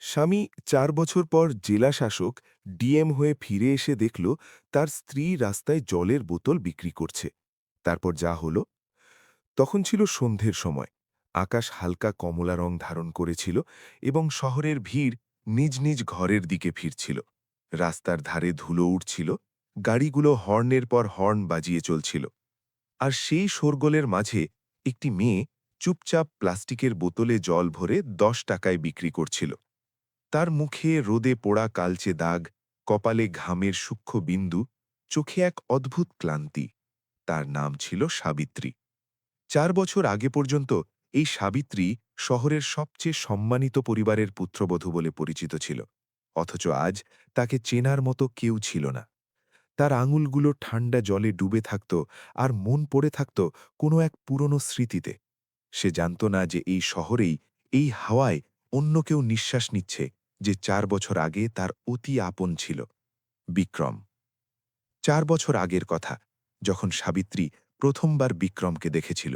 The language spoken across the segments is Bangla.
স্বামী ৪ বছর পর জেলা শাসক ডিএম হয়ে ফিরে এসে দেখল তার স্ত্রী রাস্তায় জলের বোতল বিক্রি করছে। তারপর যা হলো, তখন ছিল সন্ধ্যের সময়। আকাশ হালকা কমলা রং ধারণ করেছিল এবং শহরের ভিড় নিজ নিজ ঘরের দিকে ফিরছিল। রাস্তার ধারে ধুলো উঠছিল, গাড়িগুলো হর্নের পর হর্ন বাজিয়ে চলছিল। আর সেই শোরগোলের মাঝে একটি মেয়ে চুপচাপ প্লাস্টিকের বোতলে জল ভরে ১০ টাকায় বিক্রি করছিল। তার মুখে রোদে পোড়া কালচে দাগ, কপালে ঘামের সূক্ষ্ম বিন্দু, চোখে এক অদ্ভুত ক্লান্তি। তার নাম ছিল সাবিত্রী। ৪ বছর আগে পর্যন্ত এই সাবিত্রী শহরের সবচেয়ে সম্মানিত পরিবারের পুত্রবধূ বলে পরিচিত ছিল। অথচ আজ তাকে চেনার মতো কেউ ছিল না। তার আঙুলগুলো ঠান্ডা জলে ডুবে থাকত, আর মন পড়ে থাকত কোনো এক পুরনো স্মৃতিতে। সে জানত না যে এই শহরেই, এই হাওয়ায় অন্য কেউ নিঃশ্বাস নিচ্ছে, যে ৪ বছর আগে তার অতি আপন ছিল। বিক্রম। ৪ বছর আগের কথা, যখন সাবিত্রী প্রথমবার বিক্রমকে দেখেছিল।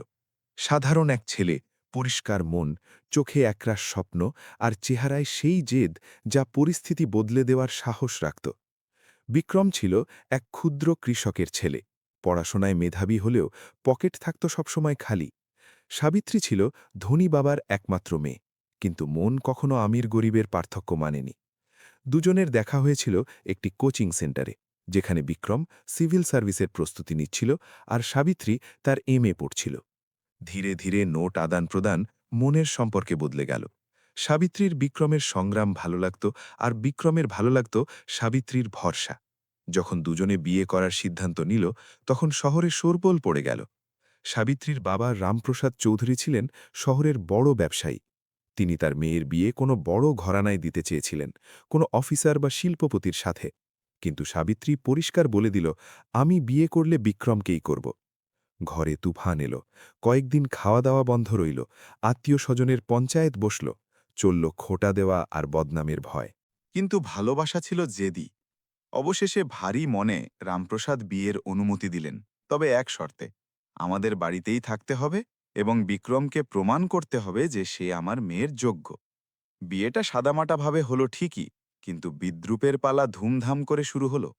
সাধারণ এক ছেলে, পরিষ্কার মন, চোখে একরাশ স্বপ্ন, আর চেহারায় সেই জেদ যা পরিস্থিতি বদলে দেওয়ার সাহস রাখত। বিক্রম ছিল এক ক্ষুদ্র কৃষকের ছেলে। পড়াশোনায় মেধাবী হলেও পকেট থাকত সবসময় খালি। সাবিত্রী ছিল ধনী বাবার একমাত্র মেয়ে, কিন্তু মন কখনো আমির গরিবের পার্থক্য মানেনি। দুজনের দেখা হয়েছিল একটি কোচিং সেন্টারে, যেখানে বিক্রম সিভিল সার্ভিসের প্রস্তুতি নিচ্ছিল আর সাবিত্রী তার এমএ পড়ছিল। ধীরে ধীরে নোট আদান প্রদান মনের সম্পর্কে বদলে গেল। সাবিত্রীর বিক্রমের সংগ্রাম ভালো লাগত, আর বিক্রমের ভালো লাগত সাবিত্রীর ভরসা। যখন দুজনে বিয়ে করার সিদ্ধান্ত নিল, তখন শহরে শোরগোল পড়ে গেল। সাবিত্রীর বাবা রামপ্রসাদ চৌধুরী ছিলেন শহরের বড় ব্যবসায়ী। তিনি তার মেয়ের বিয়ে কোনো বড় ঘরানায় দিতে চেয়েছিলেন, কোনো অফিসার বা শিল্পপতির সাথে। কিন্তু সাবিত্রী পরিষ্কার বলে দিল, আমি বিয়ে করলে বিক্রমকেই করব। ঘরে তুফান এলো। কয়েকদিন খাওয়া দাওয়া বন্ধ রইল। আত্মীয় স্বজনের পঞ্চায়েত বসল। চলল খোঁটা দেওয়া আর বদনামের ভয়। কিন্তু ভালোবাসা ছিল জেদি। অবশেষে ভারী মনে রামপ্রসাদ বিয়ের অনুমতি দিলেন, তবে এক শর্তে: আমাদের বাড়িতেই থাকতে হবে এবং বিক্রমকে প্রমাণ করতে হবে যে সে আমার মেয়ের যোগ্য। বিয়েটা সাদামাটাভাবে হলো ঠিকই, কিন্তু বিদ্রূপের পালা ধুমধাম করে শুরু হলো।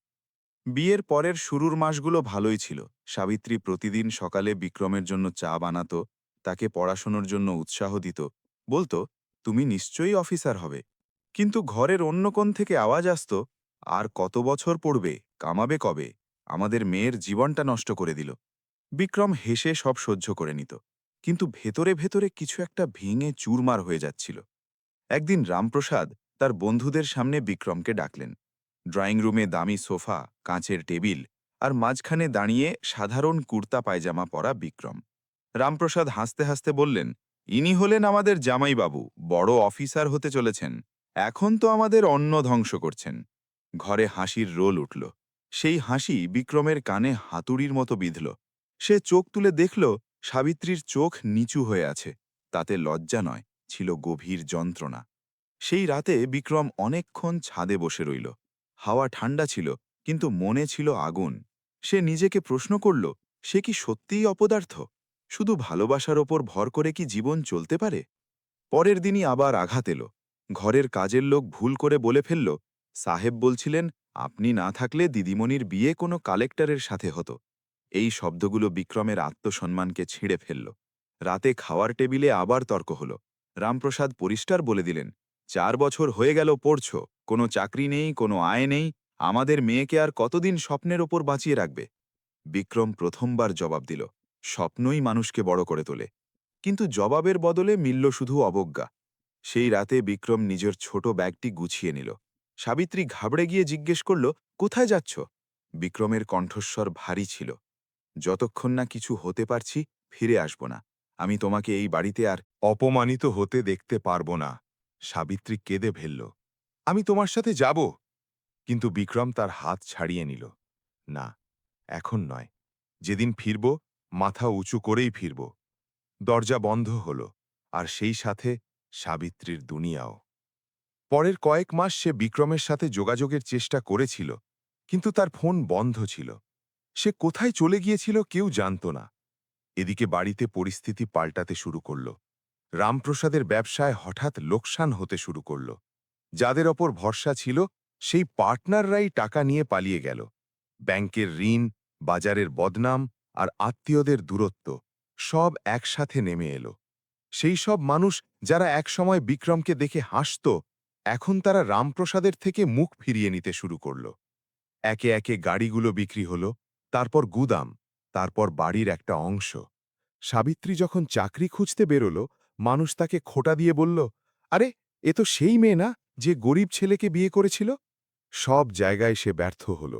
বিয়ের পরের শুরুর মাসগুলো ভালোই ছিল। সাবিত্রী প্রতিদিন সকালে বিক্রমের জন্য চা বানাতো, তাকে পড়াশোনার জন্য উৎসাহ দিত, বলতো, তুমি নিশ্চয়ই অফিসার হবে। কিন্তু ঘরের অন্য কোণ থেকে আওয়াজ আসত, আর কত বছর পড়বে, কামাবে কবে, আমাদের মেয়ের জীবনটা নষ্ট করে দিল। বিক্রম হেসে সব সহ্য করে নিত, কিন্তু ভেতরে ভেতরে কিছু একটা ভেঙে চুরমার হয়ে যাচ্ছিল। একদিন রামপ্রসাদ তার বন্ধুদের সামনে বিক্রমকে ডাকলেন। ড্রয়িং রুমে দামি সোফা, কাঁচের টেবিল, আর মাঝখানে দাঁড়িয়ে সাধারণ কুর্তা পায়জামা পরা বিক্রম। রামপ্রসাদ হাসতে হাসতে বললেন, ইনি হলেন আমাদের জামাইবাবু, বড় অফিসার হতে চলেছেন। এখন তো আমাদের অন্ন ধ্বংস করছেন। ঘরে হাসির রোল উঠল। সেই হাসি বিক্রমের কানে হাতুড়ির মতো বিঁধল। সে চোখ তুলে দেখল, সাবিত্রীর চোখ নিচু হয়ে আছে। তাতে লজ্জা নয়, ছিল গভীর যন্ত্রণা। সেই রাতে বিক্রম অনেকক্ষণ ছাদে বসে রইল। হাওয়া ঠান্ডা ছিল, কিন্তু মনে ছিল আগুন। সে নিজেকে প্রশ্ন করল, সে কি সত্যিই অপদার্থ? শুধু ভালোবাসার ওপর ভর করে কি জীবন চলতে পারে? পরের দিনই আবার আঘাত এলো। ঘরের কাজের লোক ভুল করে বলে ফেলল, সাহেব বলছিলেন আপনি না থাকলে দিদিমণির বিয়ে কোনো কালেক্টরের সাথে হতো। এই শব্দগুলো বিক্রমের আত্মসম্মানকে ছিঁড়ে ফেলল। রাতে খাওয়ার টেবিলে আবার তর্ক হল। রামপ্রসাদ পরিষ্কার বলে দিলেন, ৪ বছর হয়ে গেল পড়ছ, কোনো চাকরি নেই, কোনো আয় নেই, আমাদের মেয়েকে আর কতদিন স্বপ্নের ওপর বাঁচিয়ে রাখবে? বিক্রম প্রথমবার জবাব দিল, স্বপ্নই মানুষকে বড় করে তোলে। কিন্তু জবাবের বদলে মিলল শুধু অবজ্ঞা। সেই রাতে বিক্রম নিজের ছোট ব্যাগটি গুছিয়ে নিল। সাবিত্রী ঘাবড়ে গিয়ে জিজ্ঞেস করল, কোথায় যাচ্ছ? বিক্রমের কণ্ঠস্বর ভারী ছিল, যতক্ষণ না কিছু হতে পারছি, ফিরে আসব না। আমি তোমাকে এই বাড়িতে আর অপমানিত হতে দেখতে পারব না। সাবিত্রী কেঁদে ফেলল, আমি তোমার সাথে যাব। কিন্তু বিক্রম তার হাত ছাড়িয়ে নিল। না, এখন নয়। যেদিন ফিরব, মাথা উঁচু করেই ফিরব। দরজা বন্ধ হল, আর সেই সাথে সাবিত্রীর দুনিয়াও। পরের কয়েক মাস সে বিক্রমের সাথে যোগাযোগের চেষ্টা করেছিল, কিন্তু তার ফোন বন্ধ ছিল। সে কোথায় চলে গিয়েছিল কেউ জানত না। এদিকে বাড়িতে পরিস্থিতি পাল্টাতে শুরু করল। রামপ্রসাদের ব্যবসায় হঠাৎ লোকসান হতে শুরু করল। যাদের ওপর ভরসা ছিল সেই পার্টনাররাই টাকা নিয়ে পালিয়ে গেল। ব্যাংকের ঋণ, বাজারের বদনাম আর আত্মীয়দের দূরত্ব সব একসাথে নেমে এলো। সেই সব মানুষ যারা একসময় বিক্রমকে দেখে হাসত, এখন তারা রামপ্রসাদের থেকে মুখ ফিরিয়ে নিতে শুরু করল। একে একে গাড়িগুলো বিক্রি হলো, তারপর গুদাম, তারপর বাড়ির একটা অংশ। সাবিত্রী যখন চাকরি খুঁজতে বেরোল, মানুষ তাকে খোঁটা দিয়ে বলল, আরে এ তো সেই মেয়ে না যে গরিব ছেলেকে বিয়ে করেছিল। সব জায়গায় সে ব্যর্থ হল।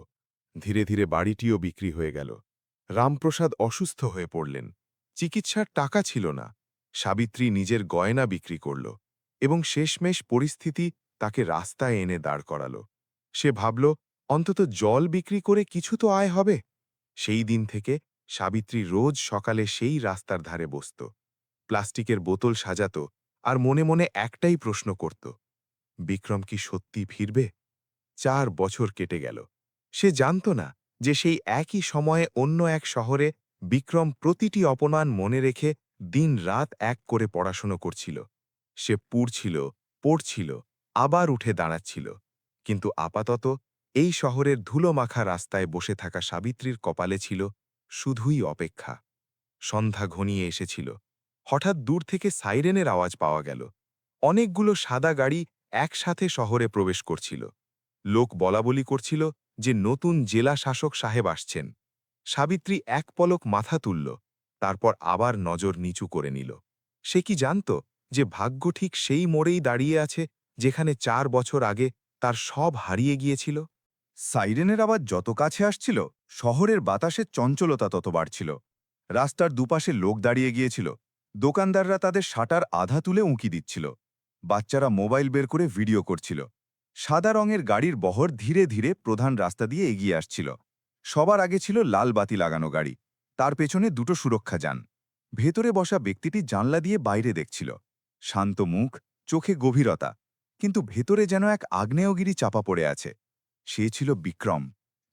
ধীরে ধীরে বাড়িটিও বিক্রি হয়ে গেল। রামপ্রসাদ অসুস্থ হয়ে পড়লেন। চিকিৎসার টাকা ছিল না। সাবিত্রী নিজের গয়না বিক্রি করল এবং শেষমেশ পরিস্থিতি তাকে রাস্তায় এনে দাঁড় করাল। সে ভাবল, অন্তত জল বিক্রি করে কিছু তো আয় হবে। সেই দিন থেকে সাবিত্রী রোজ সকালে সেই রাস্তার ধারে বসত, প্লাস্টিকের বোতল সাজাত আর মনে মনে একটাই প্রশ্ন করত, বিক্রম কি সত্যি ফিরবে? 4 বছর কেটে গেল। সে জানত না যে সেই একই সময়ে অন্য এক শহরে বিক্রম প্রতিটি অপমান মনে রেখে দিন-রাত এক করে পড়াশোনা করছিল। সে পড়ছিল, আবার উঠে দাঁড়াচ্ছিল। কিন্তু আপাতত এই শহরের ধুলোমাখা রাস্তায় বসে থাকা সাবিত্রীর কপালে ছিল শুধুই অপেক্ষা। সন্ধ্যা ঘনিয়ে এসেছিল। হঠাৎ দূর থেকে সাইরেনের আওয়াজ পাওয়া গেল। অনেকগুলো সাদা গাড়ি একসাথে শহরে প্রবেশ করছিল। লোক বলাবলি করছিল যে নতুন জেলা শাসক সাহেব আসছেন। সাবিত্রী এক পলক মাথা তুলল, তারপর আবার নজর নিচু করে নিল। সে কি জানত যে ভাগ্য ঠিক সেই মোড়েই দাঁড়িয়ে আছে যেখানে 4 বছর আগে তার সব হারিয়ে গিয়েছিল? সাইরেনের আওয়াজ যত কাছে আসছিল, শহরের বাতাসের চঞ্চলতা তত বাড়ছিল। রাস্তার দুপাশে লোক দাঁড়িয়ে গিয়েছিল। দোকানদাররা তাদের শাটার আধা তুলে উঁকি দিচ্ছিল। বাচ্চারা মোবাইল বের করে ভিডিও করছিল। সাদা রঙের গাড়ির বহর ধীরে ধীরে প্রধান রাস্তা দিয়ে এগিয়ে আসছিল। সবার আগে ছিল লাল বাতি লাগানো গাড়ি, তার পেছনে দুটো সুরক্ষা যান। ভেতরে বসা ব্যক্তিটি জানলা দিয়ে বাইরে দেখছিল। শান্ত মুখ, চোখে গভীরতা, কিন্তু ভেতরে যেন এক আগ্নেয়গিরি চাপা পড়ে আছে। সে ছিল বিক্রম।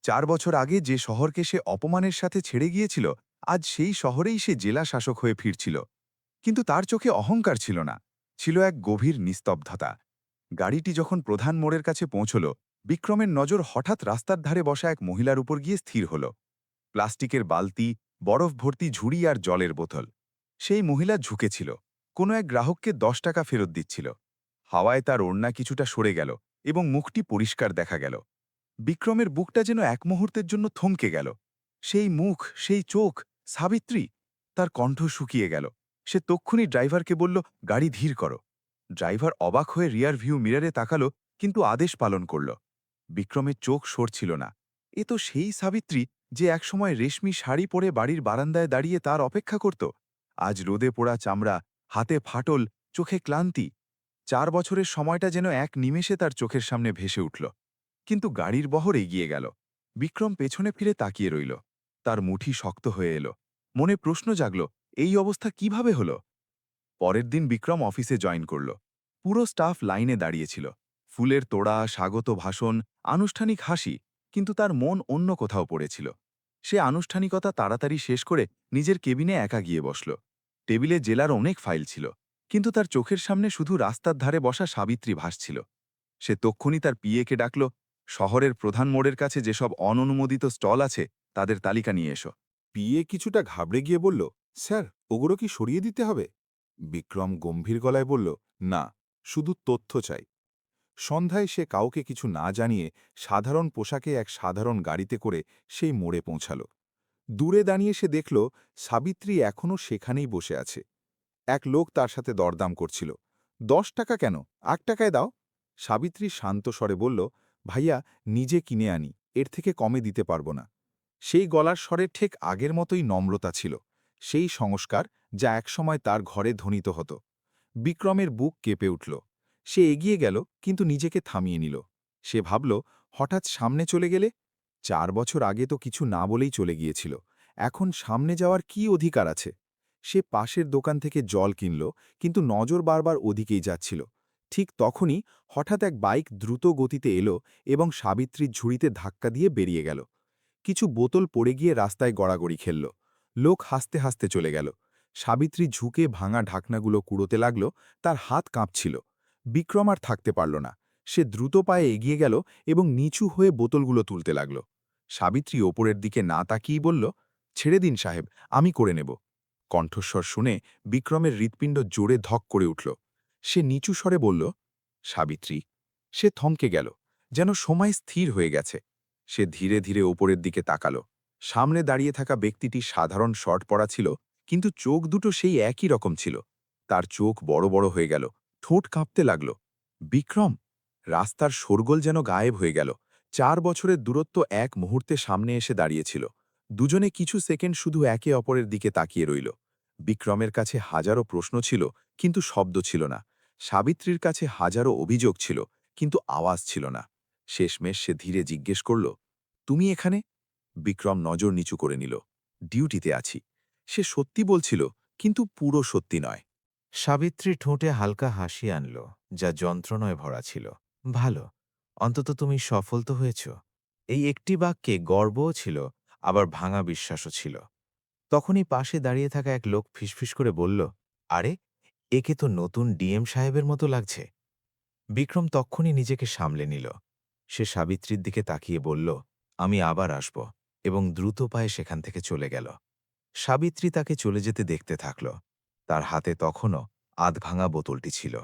4 বছর আগে যে শহরকে সে অপমানের সাথে ছেড়ে গিয়েছিল, আজ সেই শহরেই সে জেলা শাসক হয়ে ফিরছিল। কিন্তু তার চোখে অহংকার ছিল না, ছিল এক গভীর নিস্তব্ধতা। গাড়িটি যখন প্রধান মোড়ের কাছে পৌঁছল, বিক্রমের নজর হঠাৎ রাস্তার ধারে বসা এক মহিলার উপর গিয়ে স্থির হল। প্লাস্টিকের বালতি, বরফ ভর্তি ঝুড়ি আর জলের বোতল। সেই মহিলা ঝুঁকেছিল, কোনো এক গ্রাহককে 10 টাকা ফেরত দিচ্ছিল। হাওয়ায় তার ওড়না কিছুটা সরে গেল এবং মুখটি পরিষ্কার দেখা গেল। বিক্রমের বুকটা যেন এক মুহূর্তের জন্য থমকে গেল। সেই মুখ, সেই চোখ, সাবিত্রী! তার কণ্ঠ শুকিয়ে গেল। সে তক্ষুনি ড্রাইভারকে বলল, গাড়ি ধীর করো। ড্রাইভার অবাক হয়ে রিয়ার ভিউ মিররে তাকালো, কিন্তু আদেশ পালন করল। বিক্রমের চোখ সরছিল না। এ তো সেই সাবিত্রী যে একসময় রেশমি শাড়ি পরে বাড়ির বারান্দায় দাঁড়িয়ে তার অপেক্ষা করত। আজ রোদে পোড়া চামড়া, হাতে ফাটল, চোখে ক্লান্তি। 4 বছরের সময়টা যেন এক নিমেষে তার চোখের সামনে ভেসে উঠল। কিন্তু গাড়ির বহর এগিয়ে গেল। বিক্রম পেছনে ফিরে তাকিয়ে রইল। তার মুঠি শক্ত হয়ে এলো। মনে প্রশ্ন জাগল, এই অবস্থা কিভাবে হলো? পরের দিন বিক্রম অফিসে জয়েন করল। পুরো স্টাফ লাইনে দাঁড়িয়েছিল। ফুলের তোড়া, স্বাগত ভাষণ, আনুষ্ঠানিক হাসি, কিন্তু তার মন অন্য কোথাও পড়েছিল। সে আনুষ্ঠানিকতা তাড়াতাড়ি শেষ করে নিজের কেবিনে একা গিয়ে বসল। টেবিলে জেলার অনেক ফাইল ছিল, কিন্তু তার চোখের সামনে শুধু রাস্তার ধারে বসা সাবিত্রী ভাসছিল। সে তক্ষুনি তার পিএকে ডাকল, শহরের প্রধান মোড়ের কাছে যেসব অননুমোদিত স্টল আছে তাদের তালিকা নিয়ে এসো। পিএ কিছুটা ঘাবড়ে গিয়ে বলল, স্যার, ওগুলো কি সরিয়ে দিতে হবে? বিক্রম গম্ভীর গলায় বলল, না, শুধু তথ্য চাই। সন্ধ্যায় সে কাউকে কিছু না জানিয়ে সাধারণ পোশাকে এক সাধারণ গাড়িতে করে সেই মোড়ে পৌঁছাল। দূরে দাঁড়িয়ে সে দেখল সাবিত্রী এখনও সেখানেই বসে আছে। এক লোক তার সাথে দরদাম করছিল। 10 টাকা কেন, 8 টাকায় দাও। সাবিত্রী শান্ত স্বরে বলল, ভাইয়া, নিজে কিনে আনি, এর থেকে কমে দিতে পারবো না। সেই গলার স্বরে ঠিক আগের মতোই নম্রতা ছিল, সেই সংস্কার যা একসময় তার ঘরে ধ্বনিত হতো। বিক্রমের বুক কেঁপে উঠল। সে এগিয়ে গেল, কিন্তু নিজেকে থামিয়ে নিল। সে ভাবল, হঠাৎ সামনে চলে গেলে? 4 বছর আগে তো কিছু না বলেই চলে গিয়েছিল, এখন সামনে যাওয়ার কি অধিকার আছে? সে পাশের দোকান থেকে জল কিনল, কিন্তু নজর বারবার ওদিকেই যাচ্ছিল। ঠিক তখনই হঠাৎ এক বাইক দ্রুত গতিতে এলো এবং সাবিত্রীর ঝুড়িতে ধাক্কা দিয়ে বেরিয়ে গেল। কিছু বোতল পড়ে গিয়ে রাস্তায় গড়াগড়ি খেলল। লোক হাসতে হাসতে চলে গেল। সাবিত্রী ঝুঁকে ভাঙা ঢাকনাগুলো কুড়োতে লাগল, তার হাত কাঁপছিল। বিক্রম আর থাকতে পারল না। সে দ্রুত পায়ে এগিয়ে গেল এবং নিচু হয়ে বোতলগুলো তুলতে লাগল। সাবিত্রী ওপরের দিকে না তাকিয়েই বলল, ছেড়ে দিন সাহেব, আমি করে নেব। কণ্ঠস্বর শুনে বিক্রমের হৃৎপিণ্ড জোরে ধক করে উঠল। সে নিচু স্বরে বলল, সাবিত্রী। সে থমকে গেল, যেন সময় স্থির হয়ে গেছে। সে ধীরে ধীরে ওপরের দিকে তাকাল। সামনে দাঁড়িয়ে থাকা ব্যক্তিটি সাধারণ শর্ট পরা ছিল, কিন্তু চোখ দুটো সেই একই রকম ছিল। তার চোখ বড় বড় হয়ে গেল, ঠোঁট কাঁপতে লাগল। বিক্রম! রাস্তার শোরগোল যেন গায়েব হয়ে গেল। 4 বছরের দূরত্ব এক মুহূর্তে সামনে এসে দাঁড়িয়েছিল। দুজনে কিছু সেকেন্ড শুধু একে অপরের দিকে তাকিয়ে রইল। বিক্রমের কাছে হাজারো প্রশ্ন ছিল, কিন্তু শব্দ ছিল না। সাবিত্রীর কাছে হাজারো অভিযোগ ছিল, কিন্তু আওয়াজ ছিল না। শেষমেশ সে ধীরে জিজ্ঞেস করল, তুমি এখানে? বিক্রম নজর নিচু করে নিল। ডিউটিতে আছি। সে সত্যি বলছিল, কিন্তু পুরো সত্যি নয়। সাবিত্রী ঠোঁটে হালকা হাসি আনল, যা যন্ত্রণায় ভরা ছিল। ভালো, অন্তত তুমি সফল তো হয়েছ। এই একটি বাক্যে গর্বও ছিল, আবার ভাঙা বিশ্বাসও ছিল। তখনই পাশে দাঁড়িয়ে থাকা এক লোক ফিসফিস করে বলল, আরে, একে তো নতুন ডিএম সাহেবের মতো লাগছে। বিক্রম তক্ষুনি নিজেকে সামলে নিল। সে সাবিত্রীর দিকে তাকিয়ে বলল, আমি আবার আসব, এবং দ্রুত পায়ে সেখান থেকে চলে গেল। সাবিত্রী তাকে চলে যেতে দেখতে থাকল। তার হাতে তখনও আধভাঙা বোতলটি ছিল।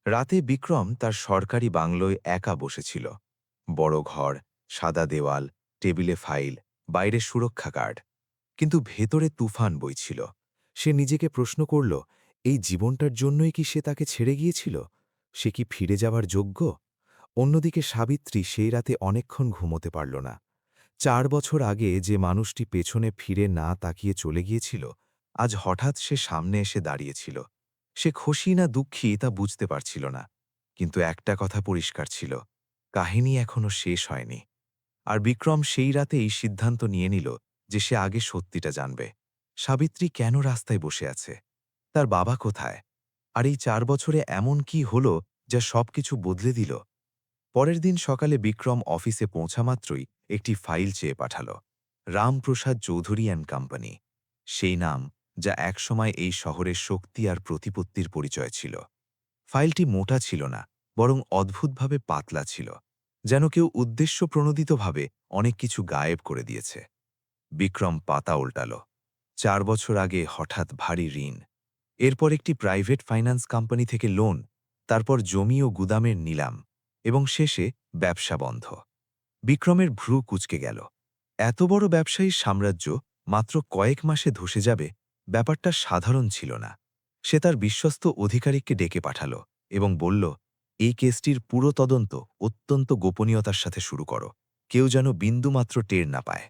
রাতে বিক্রম তার সরকারি বাংলোয় একা বসেছিল। বড় ঘর, সাদা দেওয়াল, টেবিলে ফাইল, বাইরে সুরক্ষা গার্ড। কিন্তু ভেতরে তুফান বইছিল। সে নিজেকে প্রশ্ন করল, এই জীবনটার জন্যই কি সে তাকে ছেড়ে গিয়েছিল? সে কি ফিরে যাবার যোগ্য? অন্যদিকে সাবিত্রী সেই রাতে অনেকক্ষণ ঘুমোতে পারল না। 4 বছর আগে যে মানুষটি পেছনে ফিরে না তাকিয়ে চলে গিয়েছিল, আজ হঠাৎ সে সামনে এসে দাঁড়িয়েছিল। সে খুশি না দুঃখী তা বুঝতে পারছিল না, কিন্তু একটা কথা পরিষ্কার ছিল, কাহিনী এখনো শেষ হয়নি। আর বিক্রম সেই রাতেই সিদ্ধান্ত নিয়ে নিল যে সে আগে সত্যিটা জানবে। সাবিত্রী কেন রাস্তায় বসে আছে? তার বাবা কোথায়? আর এই 4 বছরে এমন কি হলো যা সবকিছু বদলে দিল? পরের দিন সকালে বিক্রম অফিসে পৌঁছামাত্রই একটি ফাইল চেয়ে পাঠাল। রামপ্রসাদ চৌধুরী অ্যান্ড কোম্পানি, সেই নাম যা একসময় এই শহরের শক্তি আর প্রতিপত্তির পরিচয় ছিল। ফাইলটি মোটা ছিল না, বরং অদ্ভুতভাবে পাতলা ছিল, যেন কেউ উদ্দেশ্যপ্রণোদিতভাবে অনেক কিছু গায়েব করে দিয়েছে। বিক্রম পাতা উল্টাল। 4 বছর আগে হঠাৎ ভারী ঋণ, এরপর একটি প্রাইভেট ফাইন্যান্স কোম্পানি থেকে লোন, তারপর জমি ও গুদামের নিলাম, এবং শেষে ব্যবসা বন্ধ। বিক্রমের ভ্রু কুঁচকে গেল। এত বড় ব্যবসায়ীর সাম্রাজ্য মাত্র কয়েক মাসে ধসে যাবে, ব্যাপারটা সাধারণ ছিল না। সে তার বিশ্বস্ত অধিকারীকে ডেকে পাঠাল এবং বলল, এই কেসটির পুরো তদন্ত অত্যন্ত গোপনীয়তার সাথে শুরু করো, কেউ যেন বিন্দুমাত্র টের না পায়।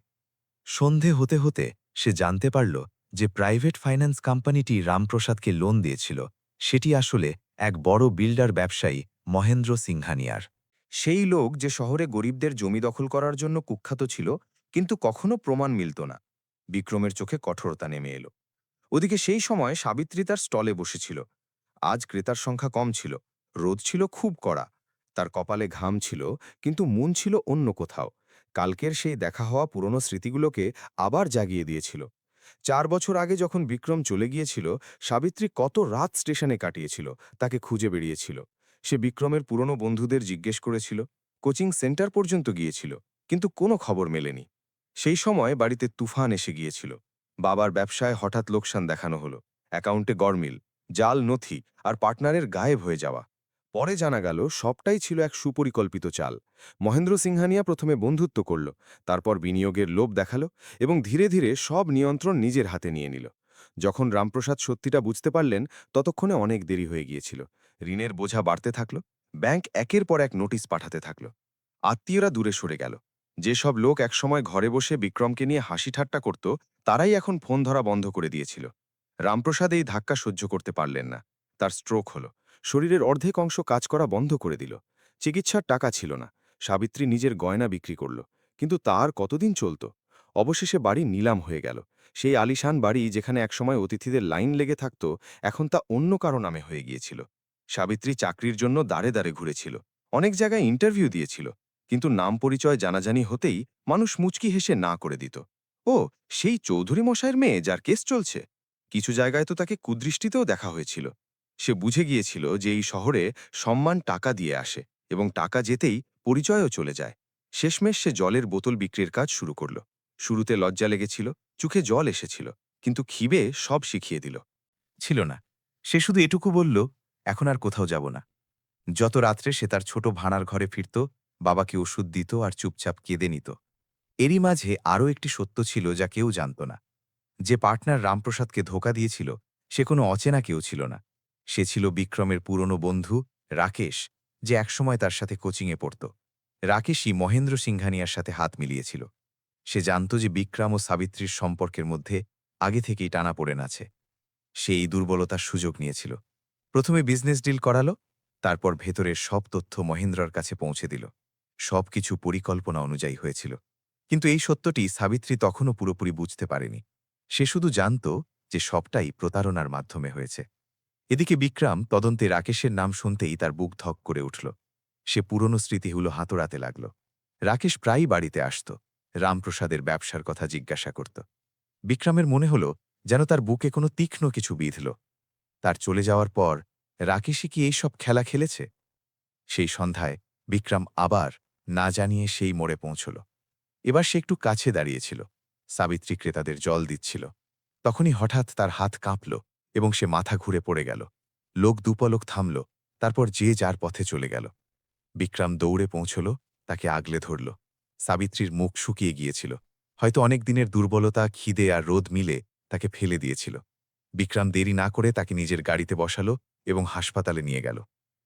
সন্ধে হতে হতে সে জানতে পারল যে প্রাইভেট ফাইন্যান্স কোম্পানিটি রামপ্রসাদকে লোন দিয়েছিল, সেটি আসলে এক বড় বিল্ডার ব্যবসায়ী মহেন্দ্র সিংহানিয়ার। সেই লোক যে শহরে গরিবদের জমি দখল করার জন্য কুখ্যাত ছিল, কিন্তু কখনো প্রমাণ মিলত না। বিক্রমের চোখে কঠোরতা নেমে এলো। ওদিকে সেই সময় সাবিত্রী তার স্টলে বসেছিল। আজ ক্রেতার সংখ্যা কম ছিল, রোদ ছিল খুব কড়া। তার কপালে ঘাম ছিল, কিন্তু মন ছিল অন্য কোথাও। কালকের সেই দেখা হওয়া পুরনো স্মৃতিগুলোকে আবার জাগিয়ে দিয়েছিল। 4 বছর আগে যখন বিক্রম চলে গিয়েছিল, সাবিত্রী কত রাত স্টেশনে কাটিয়েছিল, তাকে খুঁজে বেরিয়েছিল। সে বিক্রমের পুরনো বন্ধুদের জিজ্ঞেস করেছিল, কোচিং সেন্টার পর্যন্ত গিয়েছিল, কিন্তু কোনো খবর মেলেনি। সেই সময় বাড়িতে তুফান এসে গিয়েছিল। বাবার ব্যবসায় হঠাৎ লোকসান দেখানো হলো, অ্যাকাউন্টে গরমিল, জাল নথি আর পার্টনারের গায়েব হয়ে যাওয়া। পরে জানা গেল সবটাই ছিল এক সুপরিকল্পিত চাল। মহেন্দ্র সিংহানিয়া প্রথমে বন্ধুত্ব করল, তারপর বিনিয়োগের লোভ দেখালো, এবং ধীরে ধীরে সব নিয়ন্ত্রণ নিজের হাতে নিয়ে নিল। যখন রামপ্রসাদ সত্যিটা বুঝতে পারলেন, ততক্ষণে অনেক দেরি হয়ে গিয়েছিল। ঋণের বোঝা বাড়তে থাকল, ব্যাংক একের পর এক নোটিশ পাঠাতে থাকল। আত্মীয়রা দূরে সরে গেল। যেসব লোক একসময় ঘরে বসে বিক্রমকে নিয়ে হাসি ঠাট্টা করত, তারাই এখন ফোন ধরা বন্ধ করে দিয়েছিল। রামপ্রসাদ এই ধাক্কা সহ্য করতে পারলেন না। তার স্ট্রোক হলো, শরীরের অর্ধেক অংশ কাজ করা বন্ধ করে দিল। চিকিৎসার টাকা ছিল না। সাবিত্রী নিজের গয়না বিক্রি করল, কিন্তু তার কতদিন চলত? অবশেষে বাড়ি নিলাম হয়ে গেল। সেই আলিশান বাড়ি যেখানে একসময় অতিথিদের লাইন লেগে থাকত, এখন তা অন্য কারো নামে হয়ে গিয়েছিল। সাবিত্রী চাকরির জন্য দাঁড়ে দাঁড়ে ঘুরেছিল, অনেক জায়গায় ইন্টারভিউ দিয়েছিল, কিন্তু নাম পরিচয় জানাজানি হতেই মানুষ মুচকি হেসে না করে দিত। ও, সেই চৌধুরী মশাইয়ের মেয়ে যার কেস চলছে। কিছু জায়গায় তো তাকে কুদৃষ্টিতেও দেখা হয়েছিল। সে বুঝে গিয়েছিল যে এই শহরে সম্মান টাকা দিয়ে আসে, এবং টাকা যেতেই পরিচয়ও চলে যায়। শেষমেশ সে জলের বোতল বিক্রির কাজ শুরু করল। শুরুতে লজ্জা লেগেছিল, চোখে জল এসেছিল, কিন্তু খিবে সব শিখিয়ে দিল। ছিল না। সে শুধু এটুকু বলল, এখন আর কোথাও যাব না। যত রাত্রে সে তার ছোট ভাড়ার ঘরে ফিরত, বাবাকে ওষুধ দিত আর চুপচাপ কেঁদে নিত। এরই মাঝে আরও একটি সত্য ছিল যা কেউ জানত না। যে পার্টনার রামপ্রসাদকে ধোঁকা দিয়েছিল সে কোনো অচেনা কেউ ছিল না। সে ছিল বিক্রমের পুরনো বন্ধু রাকেশ, যে একসময় তার সাথে কোচিংয়ে পড়ত। রাকেশই মহেন্দ্র সিংঘানিয়ার সাথে হাত মিলিয়েছিল। সে জানত যে বিক্রম ও সাবিত্রীর সম্পর্কের মধ্যে আগে থেকেই টানাপোড়েন আছে। সে এই দুর্বলতার সুযোগ নিয়েছিল। প্রথমে বিজনেস ডিল করালো, তারপর ভেতরের সব তথ্য মহেন্দ্রর কাছে পৌঁছে দিল। সবকিছু পরিকল্পনা অনুযায়ী হয়েছিল। কিন্তু এই সত্যটি সাবিত্রী তখনও পুরোপুরি বুঝতে পারেনি। সে শুধু জানত যে সবটাই প্রতারণার মাধ্যমে হয়েছে। এদিকে বিক্রম তদন্তে রাকেশের নাম শুনতেই তার বুক ধক করে উঠল। সে পুরনো স্মৃতিগুলো হাতড়াতে লাগল। রাকেশ প্রায়ই বাড়িতে আসত, রামপ্রসাদের ব্যবসার কথা জিজ্ঞাসা করত। বিক্রমের মনে হল যেন তার বুকে কোনো তীক্ষ্ণ কিছু বিঁধল। তার চলে যাওয়ার পর রাকেশই কি এইসব খেলা খেলেছে? সেই সন্ধ্যায় বিক্রম আবার না জানিয়ে সেই মোড়ে পৌঁছল। এবার সে একটু কাছে দাঁড়িয়েছিল। সাবিত্রী ক্রেতাদের জল দিচ্ছিল। তখনই হঠাৎ তার হাত কাঁপল এবং সে মাথা ঘুরে পড়ে গেল। লোক দুপলক থামল, তারপর যে যার পথে চলে গেল। বিক্রম দৌড়ে পৌঁছল, তাকে আগলে ধরল। সাবিত্রীর মুখ শুকিয়ে গিয়েছিল। হয়তো অনেক দিনের দুর্বলতা, খিদে আর রোদ মিলে তাকে ফেলে দিয়েছিল। বিক্রম দেরি না করে তাকে নিজের গাড়িতে বসালো এবং হাসপাতালে নিয়ে গেল।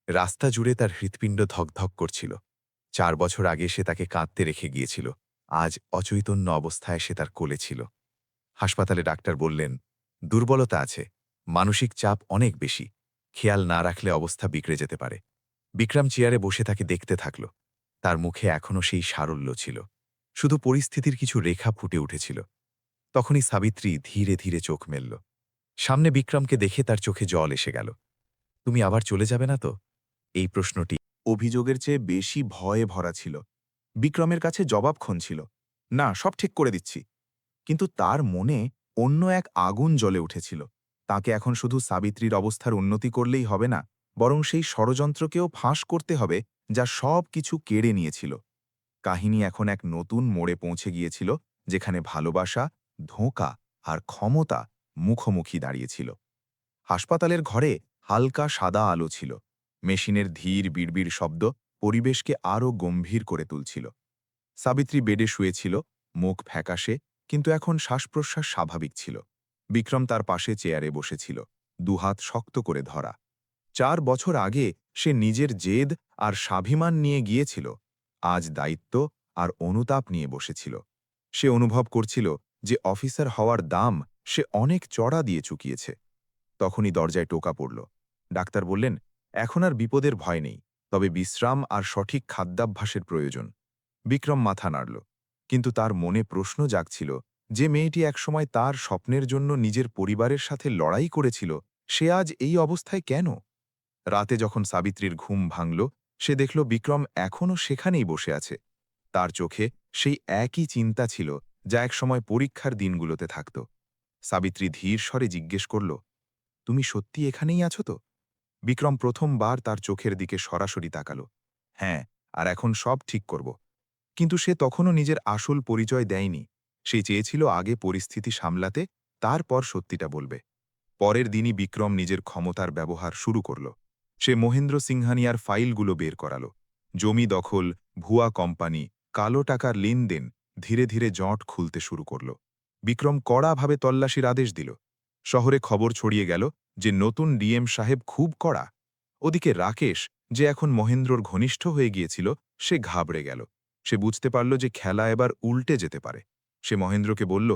রাস্তা জুড়ে তার হৃৎপিণ্ড ধকধক করছিল। 4 বছর আগে সে তাকে কাঁদতে রেখে গিয়েছিল। আজ অচৈতন্য অবস্থায় সে তার কোলে ছিল। হাসপাতালে ডাক্তার বললেন, দুর্বলতা আছে, মানসিক চাপ অনেক বেশি, খেয়াল না রাখলে অবস্থা বিগড়ে যেতে পারে। বিক্রম চেয়ারে বসে তাকে দেখতে থাকল। তার মুখে এখনও সেই সারল্য ছিল, শুধু পরিস্থিতির কিছু রেখা ফুটে উঠেছিল। তখনই সাবিত্রী ধীরে ধীরে চোখ মেলল। সামনে বিক্রমকে দেখে তার চোখে জল এসে গেল। তুমি আবার চলে যাবে না তো? এই প্রশ্নটি অভিযোগের চেয়ে বেশি ভয়ে ভরা ছিল। বিক্রমের কাছে জবাব খুঁজছিল, না, সব ঠিক করে দিচ্ছি। কিন্তু তার মনে অন্য এক আগুন জ্বলে উঠেছিল। তাকে এখন শুধু সাবিত্রীর অবস্থার উন্নতি করলেই হবে না, বরং সেই ষড়যন্ত্রকেও ফাঁস করতে হবে যা সব কিছু কেড়ে নিয়েছিল। কাহিনী এখন এক নতুন মোড়ে পৌঁছে গিয়েছিল, যেখানে ভালোবাসা, ধোঁকা আর ক্ষমতা মুখোমুখি দাঁড়িয়েছিল। হাসপাতালের ঘরে হালকা সাদা আলো ছিল। মেশিনের ধীর বিড়বিড় শব্দ পরিবেশকে আরও গম্ভীর করে তুলছিল। সাবিত্রী বেডে শুয়েছিল, মুখ ফ্যাকাশে, কিন্তু এখন শ্বাসপ্রশ্বাস স্বাভাবিক ছিল। বিক্রম তার পাশে চেয়ারে বসেছিল, দুহাত শক্ত করে ধরা। 4 বছর আগে সে নিজের জেদ আর স্বাভিমান নিয়ে গিয়েছিল, আজ দায়িত্ব আর অনুতাপ নিয়ে বসেছিল। সে অনুভব করছিল যে অফিসার হওয়ার দাম সে অনেক চড়া দিয়ে চুকিয়েছে। তখনই দরজায় টোকা পড়ল। ডাক্তার বললেন, এখন আর বিপদের ভয় নেই, তবে বিশ্রাম আর সঠিক খাদ্যাভ্যাসের প্রয়োজন। বিক্রম মাথা নাড়ল, কিন্তু তার মনে প্রশ্ন জাগছিল, যে মেয়েটি একসময় তার স্বপ্নের জন্য নিজের পরিবারের সাথে লড়াই করেছিল, সে আজ এই অবস্থায় কেন? রাতে যখন সাবিত্রীর ঘুম ভাঙল, সে দেখল বিক্রম এখনও সেখানেই বসে আছে। তার চোখে সেই একই চিন্তা ছিল যা একসময় পরীক্ষার দিনগুলোতে থাকত। সাবিত্রী ধীর স্বরে জিজ্ঞেস করল, তুমি সত্যি এখানেই আছো তো? বিক্রম প্রথমবার তার চোখের দিকে সরাসরি তাকাল। হ্যাঁ, আর এখন সব ঠিক করব। কিন্তু সে তখনও নিজের আসল পরিচয় দেয়নি। সে চেয়েছিল আগে পরিস্থিতি সামলাতে, তারপর সত্যিটা বলবে। পরের দিনই বিক্রম নিজের ক্ষমতার ব্যবহার শুরু করল। সে মহেন্দ্র সিংহানিয়ার ফাইলগুলো বের করাল। জমি দখল, ভুয়া কোম্পানি, কালো টাকার লেনদেন ধীরে ধীরে জট খুলতে শুরু করল। বিক্রম কড়াভাবে তল্লাশির আদেশ দিল। শহরে খবর ছড়িয়ে গেল যে নতুন ডিএম সাহেব খুব কড়া। ওদিকে রাকেশ, যে এখন মহেন্দ্রর ঘনিষ্ঠ হয়ে গিয়েছিল, সে ঘাবড়ে গেল। সে বুঝতে পারল যে খেলা এবার উল্টে যেতে পারে। সে মহেন্দ্রকে বলল,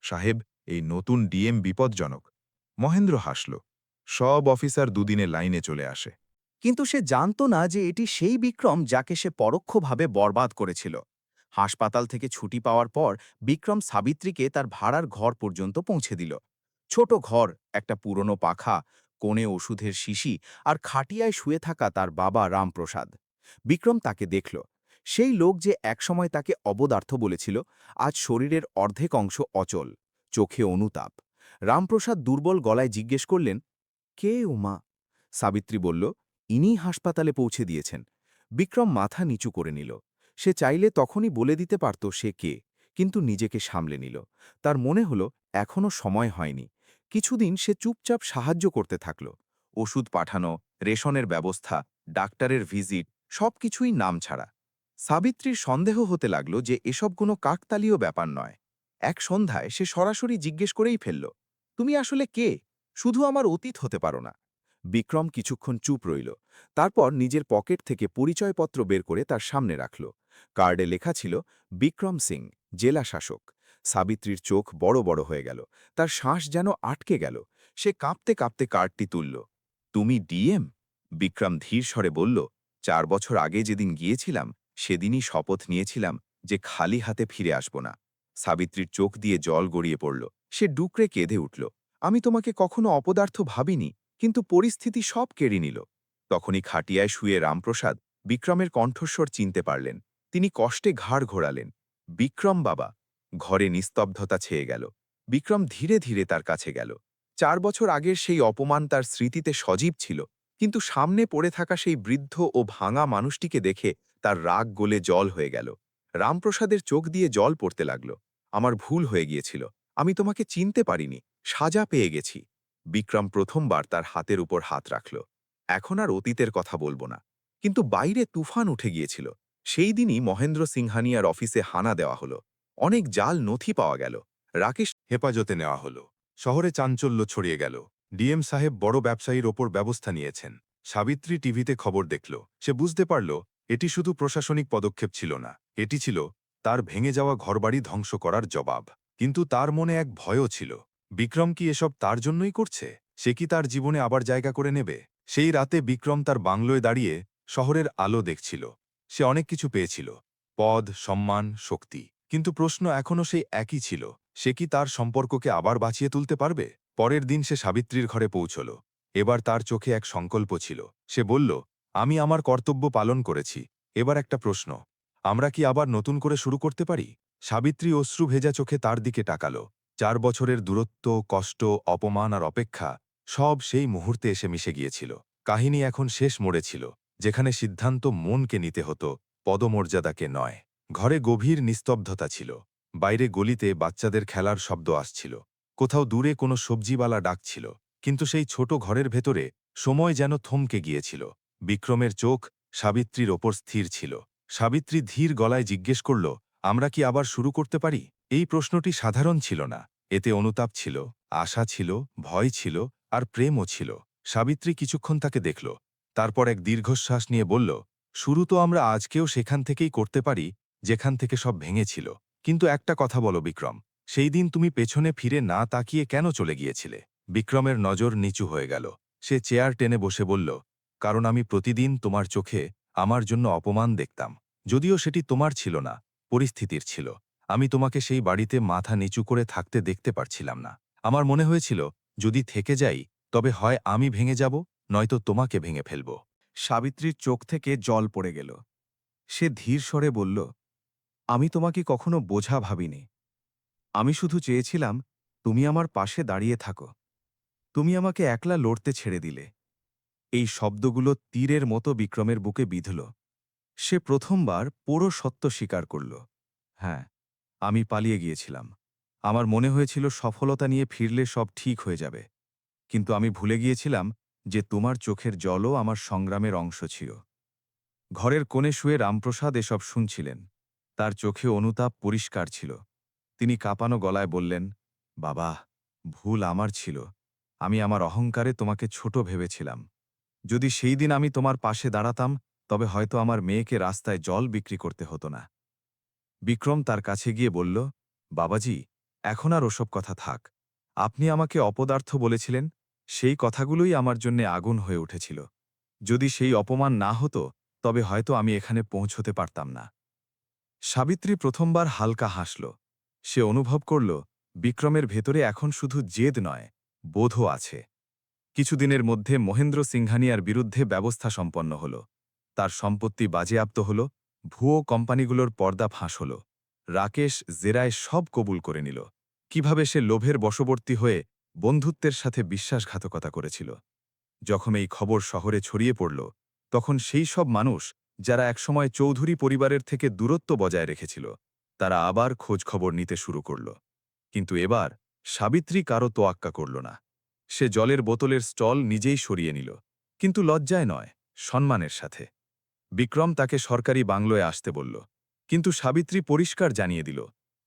সাহেব, এই নতুন ডিএম বিপজ্জনক। মহেন্দ্র হাসল। সব অফিসার দুদিনে লাইনে চলে আসে। কিন্তু সে জানত না যে এটি সেই বিক্রম যাকে সে পরোক্ষভাবে বরবাদ করেছিল। হাসপাতাল থেকে ছুটি পাওয়ার পর বিক্রম সাবিত্রীকে তার ভাড়ার ঘর পর্যন্ত পৌঁছে দিল। ছোট ঘর, একটা পুরনো পাখা, কোণে ওষুধের শিশি আর খাটিয়ায় শুয়ে থাকা তার বাবা রামপ্রসাদ। বিক্রম তাকে দেখল। সেই লোক যে একসময় তাকে অবদার্থ বলেছিল, আজ শরীরের অর্ধেক অংশ অচল, চোখে অনুতাপ। রামপ্রসাদ দুর্বল গলায় জিজ্ঞেস করলেন, কে উমা? সাবিত্রী বলল, ইনি হাসপাতালে পৌঁছে দিয়েছেন। বিক্রম মাথা নিচু করে নিল। সে চাইলে তখনই বলে দিতে পারত সে কে, কিন্তু নিজেকে সামলে নিল। তার মনে হলো এখনও সময় হয়নি। কিছুদিন সে চুপচাপ সাহায্য করতে থাকল। ওষুধ পাঠানো, রেশনের ব্যবস্থা, ডাক্তারের ভিজিট, সবকিছুই নাম ছাড়া। সাবিত্রীর সন্দেহ হতে লাগল যে এসব কোনো কাকতালীয় ব্যাপার নয়। এক সন্ধ্যায় সে সরাসরি জিজ্ঞেস করেই ফেলল, তুমি আসলে কে? শুধু আমার অতীত হতে পারো না। বিক্রম কিছুক্ষণ চুপ রইল। তারপর নিজের পকেট থেকে পরিচয়পত্র বের করে তার সামনে রাখল। কার্ডে লেখা ছিল বিক্রম সিং, জেলা শাসক। সাবিত্রীর চোখ বড় বড় হয়ে গেল। তার শ্বাস যেন আটকে গেল। সে কাঁপতে কাঁপতে কার্ডটি তুলল। তুমি ডিএম? বিক্রম ধীর স্বরে বলল, 4 বছর আগে যেদিন গিয়েছিলাম সেদিনই শপথ নিয়েছিলাম যে খালি হাতে ফিরে আসব না। সাবিত্রীর চোখ দিয়ে জল গড়িয়ে পড়ল। সে ডুকরে কেঁদে উঠল। আমি তোমাকে কখনো অপদার্থ ভাবিনি, কিন্তু পরিস্থিতি সব কেড়ে নিল। তখনই খাটিয়ায় শুয়ে রামপ্রসাদ বিক্রমের কণ্ঠস্বর চিনতে পারলেন। তিনি কষ্টে ঘাড় ঘোরালেন। বিক্রম বাবা! ঘরে নিস্তব্ধতা ছেয়ে গেল। বিক্রম ধীরে ধীরে তার কাছে গেল। 4 বছর আগের সেই অপমান তার স্মৃতিতে সজীব ছিল, কিন্তু সামনে পড়ে থাকা সেই বৃদ্ধ ও ভাঙা মানুষটিকে দেখে তার রাগ গলে জল হয়ে গেল। রামপ্রসাদের চোখ দিয়ে জল পড়তে লাগল। আমার ভুল হয়ে গিয়েছিল। আমি তোমাকে চিনতে পারিনি। সাজা পেয়ে গেছি। বিক্রম প্রথমবার তার হাতের উপর হাত রাখল। এখন আর অতীতের কথা বলবো না। কিন্তু বাইরে তুফান উঠে গিয়েছিল। সেই দিনই মহেন্দ্র সিংহানিয়ার অফিসে হানা দেওয়া হলো। অনেক জাল নথি পাওয়া গেল। রাকেশ হেফাজতে নেওয়া হলো। শহরে চাঞ্চল্য ছড়িয়ে গেল। ডিএম সাহেব বড় ব্যবসায়ীর ওপর ব্যবস্থা নিয়েছেন। সাবিত্রী টিভিতে খবর দেখল। সে বুঝতে পারল এটি শুধু প্রশাসনিক পদক্ষেপ ছিল না, এটি ছিল তার ভেঙে যাওয়া ঘরবাড়ি ধ্বংস করার জবাব। কিন্তু তার মনে এক ভয়ও ছিল। বিক্রম কি এসব তার জন্যই করছে? সে কি তার জীবনে আবার জায়গা করে নেবে? সেই রাতে বিক্রম তার বাংলোয় দাঁড়িয়ে শহরের আলো দেখছিল। সে অনেক কিছু পেয়েছিল, পদ, সম্মান, শক্তি। কিন্তু প্রশ্ন এখনও সেই একই ছিল, সে কি তার সম্পর্ককে আবার বাঁচিয়ে তুলতে পারবে? পরের দিন সে সাবিত্রীর ঘরে পৌঁছল। এবার তার চোখে এক সংকল্প ছিল। সে বলল, আমি আমার কর্তব্য পালন করেছি। এবার একটা প্রশ্ন, আমরা কি আবার নতুন করে শুরু করতে পারি? সাবিত্রী অশ্রু ভেজা চোখে তার দিকে তাকাল। 4 বছরের দূরত্ব, কষ্ট, অপমান আর অপেক্ষা সব সেই মুহূর্তে এসে মিশে গিয়েছিল। কাহিনী এখন শেষ মোড়ে ছিল, যেখানে সিদ্ধান্ত মনকে নিতে হতো, পদমর্যাদাকে নয়। ঘরে গভীর নিস্তব্ধতা ছিল। বাইরে গলিতে বাচ্চাদের খেলার শব্দ আসছিল। কোথাও দূরে কোনো সবজিওয়ালা ডাকছিল। কিন্তু সেই ছোট ঘরের ভেতরে সময় যেন থমকে গিয়েছিল। বিক্রমের চোখ সাবিত্রীর ওপর স্থির ছিল। সাবিত্রী ধীর গলায় জিজ্ঞেস করল, আমরা কি আবার শুরু করতে পারি? এই প্রশ্নটি সাধারণ ছিল না। এতে অনুতাপ ছিল, আশা ছিল, ভয় ছিল, আর প্রেমও ছিল। সাবিত্রী কিছুক্ষণ তাকে দেখল। তারপর এক দীর্ঘশ্বাস নিয়ে বলল, শুরু তো আমরা আজকেও সেখান থেকেই করতে পারি যেখান থেকে সব ভেঙেছিল। কিন্তু একটা কথা বলো বিক্রম, সেই দিন তুমি পেছনে ফিরে না তাকিয়ে কেন চলে গিয়েছিলে? বিক্রমের নজর নিচু হয়ে গেল। সে চেয়ার টেনে বসে বলল, কারণ আমি প্রতিদিন তোমার চোখে আমার জন্য অপমান দেখতাম। যদিও সেটি তোমার ছিল না, পরিস্থিতির ছিল। আমি তোমাকে সেই বাড়িতে মাথা নিচু করে থাকতে দেখতে পারছিলাম না। আমার মনে হয়েছিল যদি থেকে যাই তবে হয় আমি ভেঙে যাব, নয়তো তোমাকে ভেঙে ফেলব। সাবিত্রীর চোখ থেকে জল পড়ে গেল। সে ধীর স্বরে বলল, আমি তোমাকে কখনো বোঝা ভাবিনি। আমি শুধু চেয়েছিলাম তুমি আমার পাশে দাঁড়িয়ে থাকো। তুমি আমাকে একলা লড়তে ছেড়ে দিলে। এই শব্দগুলো তীরের মতো বিক্রমের বুকে বিঁধল। সে প্রথমবার পুরো সত্য স্বীকার করল। হ্যাঁ, আমি পালিয়ে গিয়েছিলাম। আমার মনে হয়েছিল সফলতা নিয়ে ফিরলে সব ঠিক হয়ে যাবে। কিন্তু আমি ভুলে গিয়েছিলাম যে তোমার চোখের জলও আমার সংগ্রামের অংশ ছিল। ঘরের কোণে শুয়ে রামপ্রসাদ এসব শুনছিলেন। তার চোখে অনুতাপ পরিষ্কার ছিল। তিনি কাঁপানো গলায় বললেন, বাবা, ভুল আমার ছিল। আমি আমার অহংকারে তোমাকে ছোট ভেবেছিলাম। যদি সেই দিন আমি তোমার পাশে দাঁড়াতাম, তবে হয়তো আমার মেয়েকে রাস্তায় জল বিক্রি করতে হতো না। বিক্রম তার কাছে গিয়ে বলল, বাবাজি, এখন আর ওসব কথা থাক। আপনি আমাকে অপদার্থ বলেছিলেন, সেই কথাগুলোই আমার জন্যে আগুন হয়ে উঠেছিল। যদি সেই অপমান না হতো, তবে হয়তো আমি এখানে পৌঁছতে পারতাম না। সাবিত্রী প্রথমবার হালকা হাসল। সে অনুভব করল বিক্রমের ভেতরে এখন শুধু জেদ নয়, বোধও আছে। কিছুদিনের মধ্যে মহেন্দ্র সিংহানিয়ার বিরুদ্ধে ব্যবস্থা সম্পন্ন হল। তার সম্পত্তি বাজেয়াপ্ত হল, ভুয়ো কোম্পানিগুলোর পর্দা ফাঁস হল। রাকেশ জেরায় সব কবুল করে নিল। কিভাবে সে লোভের বশবর্তী হয়ে বন্ধুত্বের সাথে বিশ্বাসঘাতকতা করেছিল। যখন এই খবর শহরে ছড়িয়ে পড়ল, তখন সেই সব মানুষ যারা একসময় চৌধুরী পরিবারের থেকে দূরত্ব বজায় রেখেছিল তারা আবার খোঁজ খবর নিতে শুরু করল। কিন্তু এবার সাবিত্রী কারো তোয়াক্কা করল না। সে জলের বোতলের স্টল নিজেই সরিয়ে নিল, কিন্তু লজ্জায় নয়, সম্মানের সাথে। বিক্রম তাকে সরকারি বাংলোয় আসতে বলল, কিন্তু সাবিত্রী পরিষ্কার জানিয়ে দিল,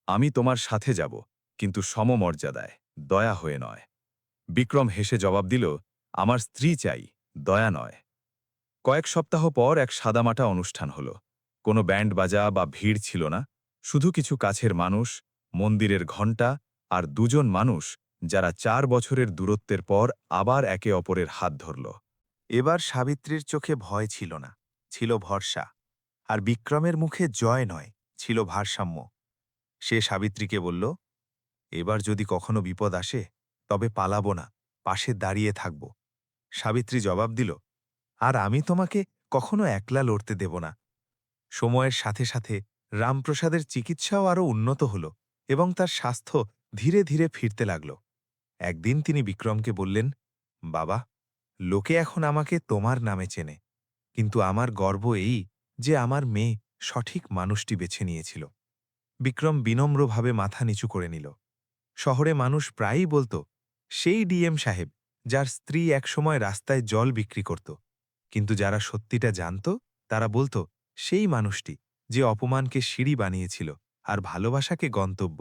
আমি তোমার সাথে যাব, কিন্তু সমমর্যাদায়, দয়া হয়ে নয়। বিক্রম হেসে জবাব দিল, আমার স্ত্রী চাই, দয়া নয়। কয়েক সপ্তাহ পর এক সাদামাটা অনুষ্ঠান হল। কোনো ব্যান্ড বাজা বা ভিড় ছিল না, শুধু কিছু কাছের মানুষ, মন্দিরের ঘণ্টা আর দুজন মানুষ যারা 4 বছরের দূরত্বের পর আবার একে অপরের হাত ধরল। এবার সাবিত্রীর চোখে ভয় ছিল না, ছিল ভরসা। আর বিক্রমের মুখে জয় নয়, ছিল ভারসাম্য। সে সাবিত্রীকে বলল, এবার যদি কখনো বিপদ আসে তবে পালাবো না, পাশে দাঁড়িয়ে থাকব। সাবিত্রী জবাব দিল, আর আমি তোমাকে কখনো একলা লড়তে দেব না। সময়ের সাথে সাথে রামপ্রসাদের চিকিৎসাও আরও উন্নত হল এবং তার স্বাস্থ্য ধীরে ধীরে ফিরতে লাগল। একদিন তিনি বিক্রমকে বললেন, বাবা, লোকে এখন আমাকে তোমার নামে চেনে, কিন্তু আমার গর্ব এই যে আমার মেয়ে সঠিক মানুষটি বেছে নিয়েছিল। বিক্রম বিনম্রভাবে মাথা নিচু করে নিল। শহরে মানুষ প্রায়ই বলতো, সেই ডিএম সাহেব যার স্ত্রী একসময় রাস্তায় জল বিক্রি করত। কিন্তু যারা সত্যিটা জানত তারা বলতো, সেই মানুষটি যে অপমানকে সিঁড়ি বানিয়েছিল আর ভালোবাসাকে গন্তব্য।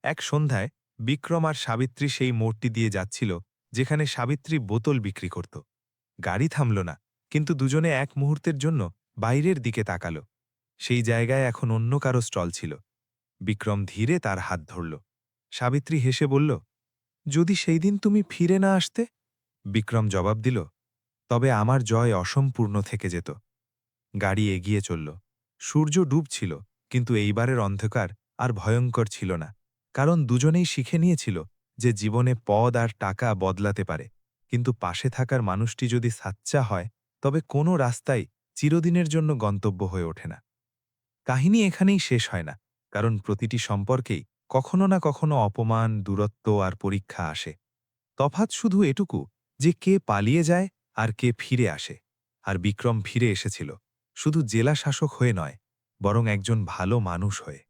এক সন্ধ্যায় বিক্রম আর সাবিত্রী সেই মোড়টি দিয়ে যাচ্ছিল যেখানে সাবিত্রী বোতল বিক্রি করত। গাড়ি থামল না, কিন্তু দুজনে এক মুহূর্তের জন্য বাইরের দিকে তাকাল। সেই জায়গায় এখন অন্য কারো স্টল ছিল। বিক্রম ধীরে তার হাত ধরল। সাবিত্রী হেসে বলল, যদি সেই দিন তুমি ফিরে না আসতে? বিক্রম জবাব দিল, তবে আমার জয় অসম্পূর্ণ থেকে যেত। গাড়ি এগিয়ে চলল। সূর্য ডুবছিল, কিন্তু এইবারের অন্ধকার আর ভয়ঙ্কর ছিল না, কারণ দুজনেই শিখে নিয়েছিল যে জীবনে পদ আর টাকা বদলাতে পারে, কিন্তু পাশে থাকার মানুষটি যদি সাচ্চা হয় তবে কোনো রাস্তাই চিরদিনের জন্য গন্তব্য হয়ে ওঠে না। কাহিনী এখানেই শেষ হয় না, কারণ প্রতিটি সম্পর্কেই কখনো না কখনো অপমান, দূরত্ব আর পরীক্ষা আসে। তফাৎ শুধু এটুকু যে কে পালিয়ে যায় আর কে ফিরে আসে। আর বিক্রম ফিরে এসেছিল, শুধু জেলা শাসক হয়ে নয়, বরং একজন ভালো মানুষ হয়ে।